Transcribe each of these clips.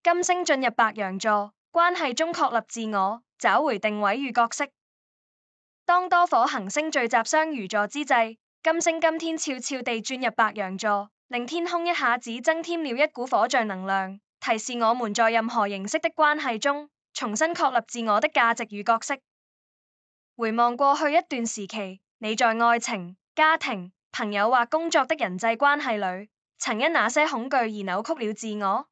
金星進入白羊座，關係中確立自我，找回定位與角色。當多顆行星聚集雙魚座之際，金星今天悄悄地轉入白羊座，令天空一下子增添了一股火象能量，提示我們在任何形式的關係中，重新確立自我的價值與角色。回望過去一段時期，你在愛情、家庭、朋友或工作的人際關係裡，曾因哪些恐懼而扭曲了自我？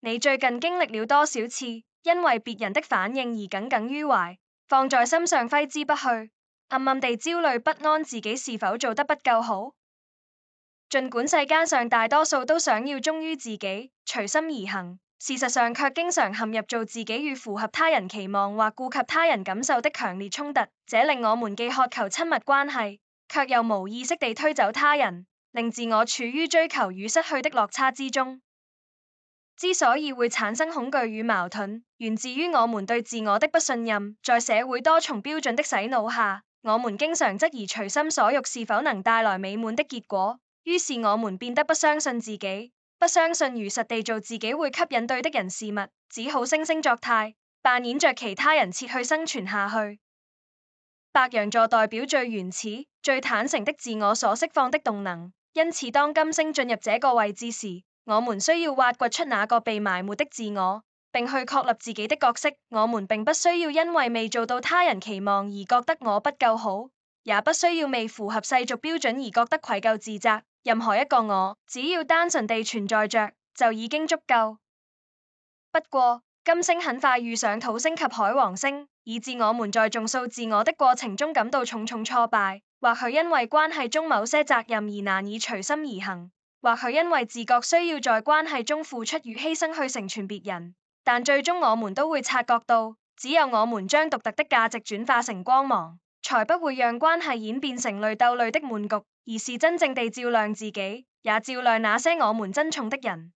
你最近經歷了多少次因為別人的反應而耿耿於懷，放在心上揮之不去，暗暗地焦慮不安自己是否做得不夠好？儘管世間上大多數都想要忠於自己，隨心而行，事實上卻經常陷入做自己與符合他人期望或顧及他人感受的強烈衝突，這令我們既渴求親密關係，卻又無意識地推走他人，令自我處於追求與失去的落差之中。之所以會產生恐懼與矛盾，源自於我們對自我的不信任。在社會多重標準的洗腦下，我們經常質疑隨心所欲是否能帶來美滿的結果，於是我們變得不相信自己，不相信如實地做自己會吸引對的人事物，只好惺惺作態，扮演着其他人，設去生存下去。白羊座代表最原始、最坦誠的自我所釋放的動能，因此當金星進入這個位置時，我們需要挖掘出那個被埋沒的自我，並去確立自己的角色。我們並不需要因為未做到他人期望而覺得我不夠好，也不需要未符合世俗標準而覺得愧疚自責。任何一個我，只要單純地存在着，就已經足夠。不過，金星很快遇上土星及海王星，以致我們在重塑自我的過程中感到重重挫敗。或許因為關係中某些責任而難以隨心而行，或許因為自覺需要在關係中付出與犧牲去成全別人，但最終我們都會察覺到，只有我們將獨特的價值轉化成光芒，才不會讓關係演變成類鬥類的悶局，而是真正地照亮自己，也照亮那些我們珍重的人。